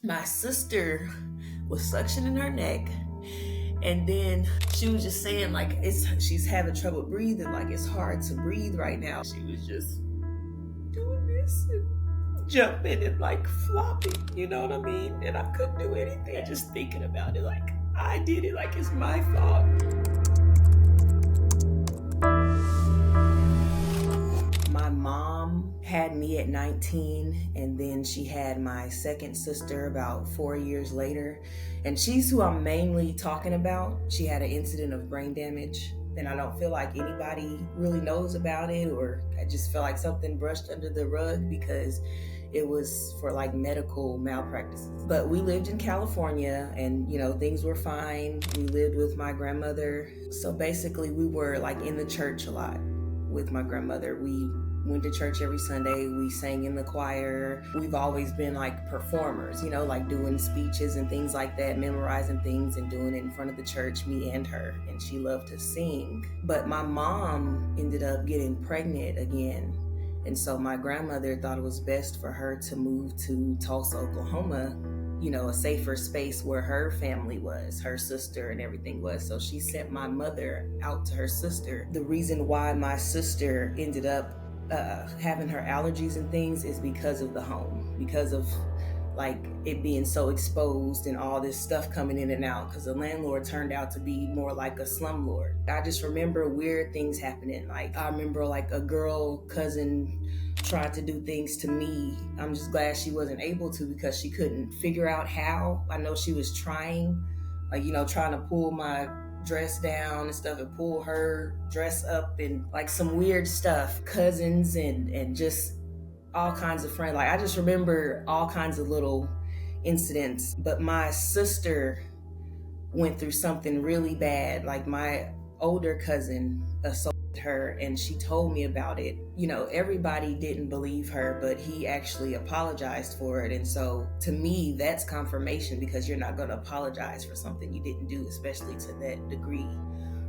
my sister was suctioning her neck, and then she was just saying like she's having trouble breathing, like it's hard to breathe right now. She was just doing this and jumping and like flopping, you know what I mean? And I couldn't do anything. Just thinking about it, like I did it, like it's my fault. My mom had me at 19, and then she had my second sister about 4 years later. And she's who I'm mainly talking about. She had an incident of brain damage, and I don't feel like anybody really knows about it, or I just feel like something brushed under the rug because it was for like medical malpractices. But we lived in California, and things were fine. We lived with my grandmother. So basically we were like in the church a lot with my grandmother. We went to church every Sunday. We sang in the choir. We've always been like performers, like doing speeches and things like that, memorizing things and doing it in front of the church, me and her. And she loved to sing. But my mom ended up getting pregnant again. And so my grandmother thought it was best for her to move to Tulsa, Oklahoma, a safer space where her family was, her sister and everything was. So she sent my mother out to her sister. The reason why my sister ended up having her allergies and things is because of the home, because of like it being so exposed and all this stuff coming in and out, because the landlord turned out to be more like a slumlord. I just remember weird things happening. Like I remember like a girl cousin tried to do things to me. I'm just glad she wasn't able to, because she couldn't figure out how. I know she was trying, like, trying to pull my dress down and stuff and pull her dress up and like some weird stuff. Cousins and just all kinds of friends. Like I just remember all kinds of little incidents. But my sister went through something really bad. Like my older cousin assaulted her, and she told me about it. Everybody didn't believe her, but he actually apologized for it. And so to me, that's confirmation, because you're not going to apologize for something you didn't do, especially to that degree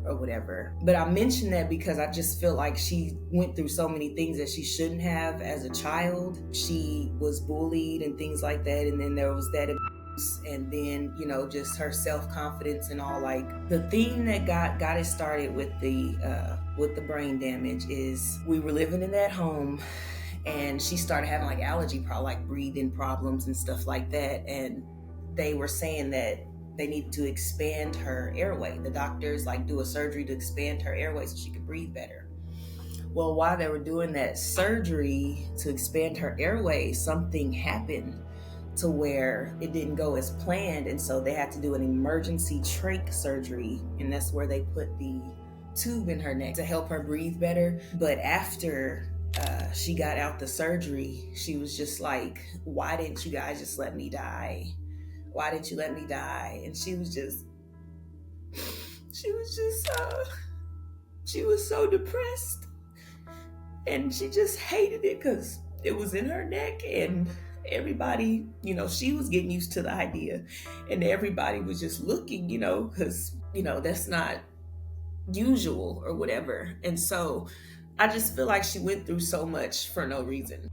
or whatever. But I mention that because I just feel like she went through so many things that she shouldn't have as a child. She was bullied and things like that, and then there was that abuse, and then just her self-confidence and all. Like the thing that got it started with the brain damage is we were living in that home, and she started having like allergy problems, like breathing problems and stuff like that. And they were saying that they needed to expand her airway. The doctors like do a surgery to expand her airway so she could breathe better. Well, while they were doing that surgery to expand her airway, something happened to where it didn't go as planned. And so they had to do an emergency trach surgery. And that's where they put the tube in her neck to help her breathe better. But after she got out the surgery, she was just like, why didn't you guys just let me die? Why didn't you let me die? And she was so depressed, and she just hated it because it was in her neck, and everybody, she was getting used to the idea, and everybody was just looking, because, that's not usual or whatever. And so I just feel like she went through so much for no reason.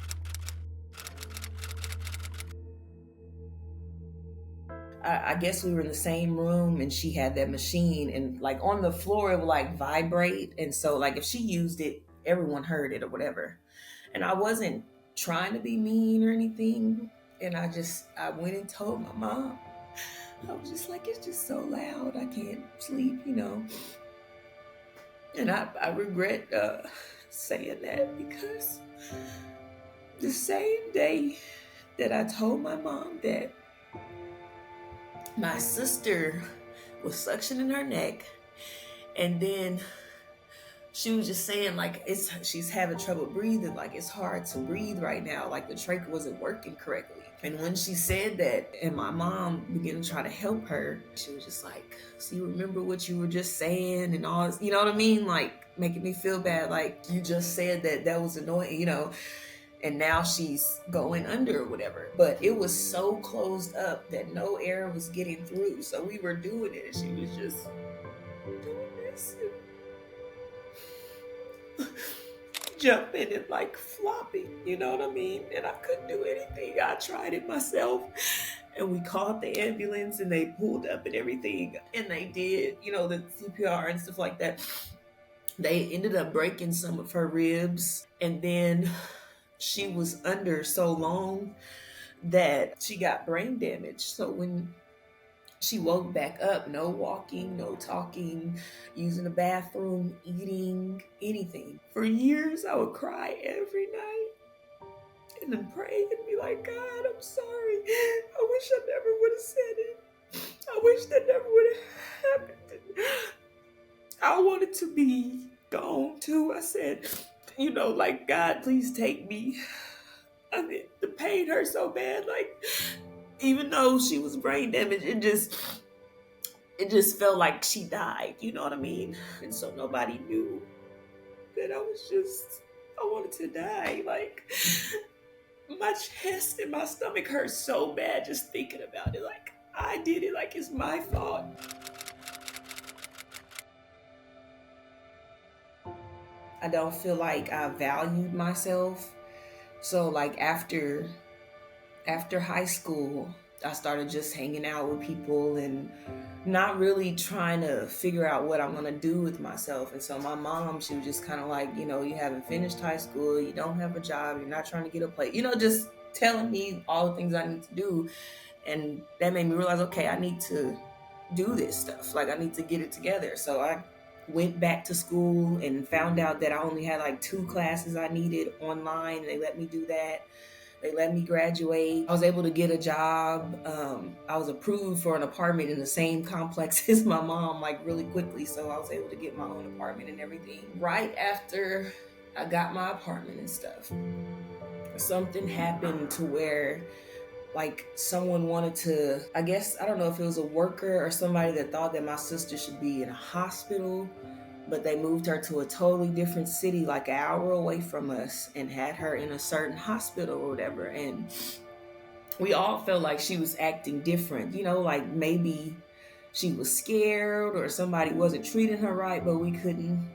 I guess we were in the same room, and she had that machine, and like on the floor it would like vibrate, and so like if she used it, everyone heard it or whatever. And I wasn't trying to be mean or anything, and I went and told my mom. I was just like, it's just so loud, I can't sleep, And I regret saying that, because the same day that I told my mom that, my sister was suctioning her neck, and then she was just saying like she's having trouble breathing, like it's hard to breathe right now, like the trach wasn't working correctly. And when she said that, and my mom began to try to help her, she was just like, so you remember what you were just saying and all this, you know what I mean? Like making me feel bad, like you just said that was annoying, and now she's going under or whatever. But it was so closed up that no air was getting through. So we were doing it, and she was just doing this and jumping and like flopping, you know what I mean? And I couldn't do anything. I tried it myself, And we called the ambulance and they pulled up and everything. And they did, the CPR and stuff like that. They ended up breaking some of her ribs. And then she was under so long that she got brain damage. So when she woke back up, no walking, no talking, using the bathroom, eating, anything. For years, I would cry every night and then pray and be like, God, I'm sorry. I wish I never would have said it. I wish that never would have happened. I wanted to be gone too. I said, like, God, please take me. I mean, the pain hurt so bad. Like, even though she was brain damaged, it just felt like she died. You know what I mean? And so nobody knew that I wanted to die. Like, my chest and my stomach hurt so bad just thinking about it. Like, I did it. Like, it's my fault. I don't feel like I valued myself. So like after high school, I started just hanging out with people and not really trying to figure out what I'm going to do with myself. And so my mom, she was just kind of like, you haven't finished high school, you don't have a job, you're not trying to get a place, just telling me all the things I need to do. And that made me realize, okay, I need to do this stuff. Like, I need to get it together. So I went back to school and found out that I only had like 2 classes I needed online. And they let me do that. They let me graduate. I was able to get a job. I was approved for an apartment in the same complex as my mom, like really quickly. So I was able to get my own apartment and everything. Right after I got my apartment and stuff, something happened to where like someone wanted to, I guess, I don't know if it was a worker or somebody that thought that my sister should be in a hospital, but they moved her to a totally different city, like an hour away from us, and had her in a certain hospital or whatever. And we all felt like she was acting different, like maybe she was scared or somebody wasn't treating her right, but we couldn't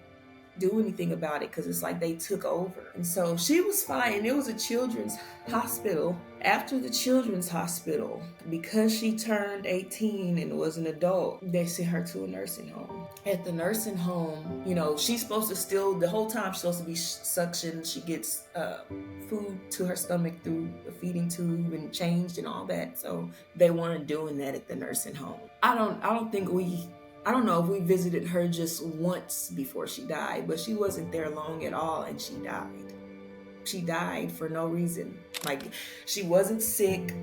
do anything about it because it's like they took over. And so she was fine. It was a children's hospital. After the children's hospital, because she turned 18 and was an adult, they sent her to a nursing home. At the nursing home, she's supposed to still, the whole time she's supposed to be suctioned. She gets food to her stomach through a feeding tube and changed and all that. So they weren't doing that at the nursing home. I don't know if we visited her just once before she died, but she wasn't there long at all and she died. She died for no reason. Like, she wasn't sick.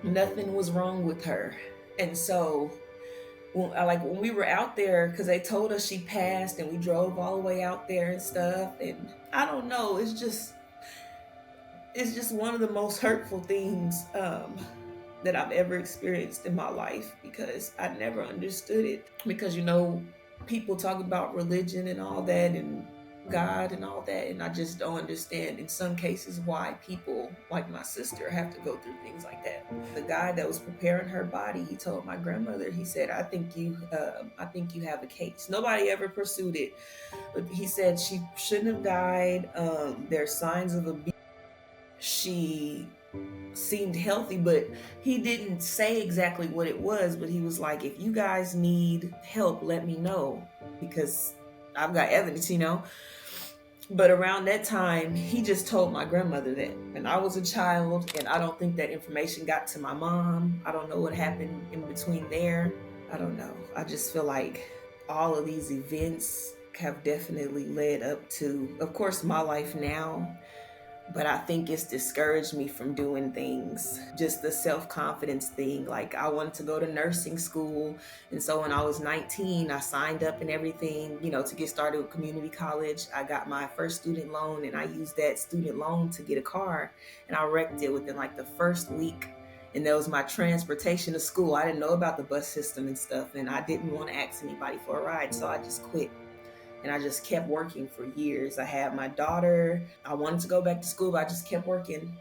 Nothing was wrong with her. And so when we were out there, because they told us she passed and we drove all the way out there and stuff. And I don't know, it's just one of the most hurtful things that I've ever experienced in my life, because I never understood it. Because people talk about religion and all that and God and all that, and I just don't understand in some cases why people like my sister have to go through things like that. The guy that was preparing her body, he told my grandmother, he said, I think you have a case. Nobody ever pursued it, but he said she shouldn't have died. There's signs of abuse. She seemed healthy, but he didn't say exactly what it was, but he was like, if you guys need help, let me know, because I've got evidence, But around that time, he just told my grandmother that. And I was a child, and I don't think that information got to my mom. I don't know what happened in between there. I don't know. I just feel like all of these events have definitely led up to, of course, my life now. But I think it's discouraged me from doing things. Just the self-confidence thing. Like, I wanted to go to nursing school. And so when I was 19, I signed up and everything, to get started with community college. I got my first student loan and I used that student loan to get a car. And I wrecked it within like the first week. And that was my transportation to school. I didn't know about the bus system and stuff. And I didn't want to ask anybody for a ride. So I just quit. And I just kept working for years. I had my daughter. I wanted to go back to school, but I just kept working,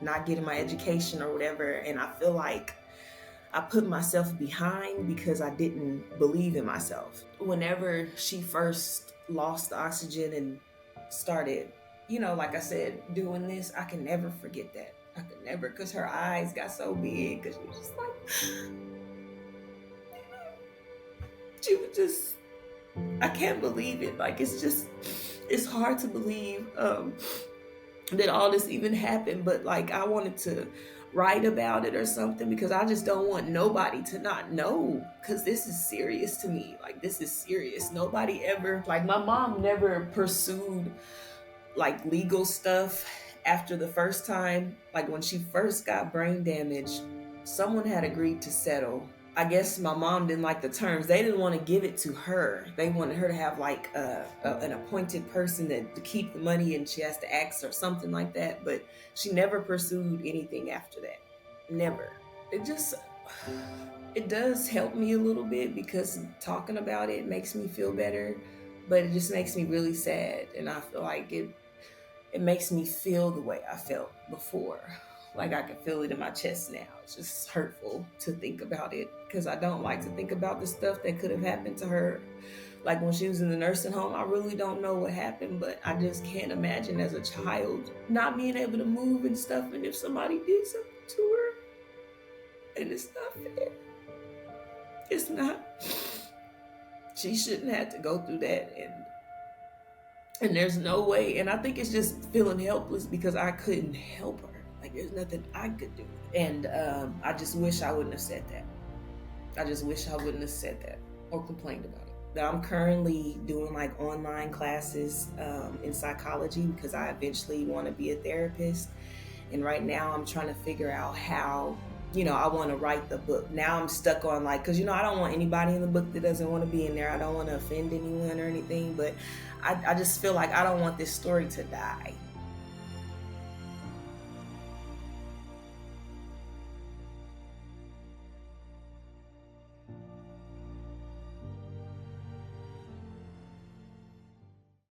not getting my education or whatever. And I feel like I put myself behind because I didn't believe in myself. Whenever she first lost the oxygen and started, like I said, doing this, I can never forget that. I could never, because her eyes got so big, because she was just like, she was just, I can't believe it. Like, it's hard to believe that all this even happened. But like, I wanted to write about it or something, because I just don't want nobody to not know, because this is serious to me. Like, this is serious. Nobody ever, like, my mom never pursued like legal stuff after the first time. Like, when she first got brain damage, someone had agreed to settle. I guess my mom didn't like the terms. They didn't want to give it to her. They wanted her to have like an appointed person to keep the money, and she has to ask or something like that. But she never pursued anything after that. Never. It just, it does help me a little bit, because talking about it makes me feel better. But it just makes me really sad, and I feel like it makes me feel the way I felt before. Like, I can feel it in my chest now. It's just hurtful to think about it, because I don't like to think about the stuff that could have happened to her. Like, when she was in the nursing home, I really don't know what happened, but I just can't imagine as a child not being able to move and stuff, and if somebody did something to her, and it's not fair. It's not. She shouldn't have to go through that, and there's no way. And I think it's just feeling helpless, because I couldn't help her. Like, there's nothing I could do. And I just wish I wouldn't have said that. I just wish I wouldn't have said that or complained about it. But I'm currently doing like online classes in psychology, because I eventually want to be a therapist. And right now I'm trying to figure out how, I want to write the book. Now I'm stuck on, like, because I don't want anybody in the book that doesn't want to be in there. I don't want to offend anyone or anything, but I just feel like I don't want this story to die.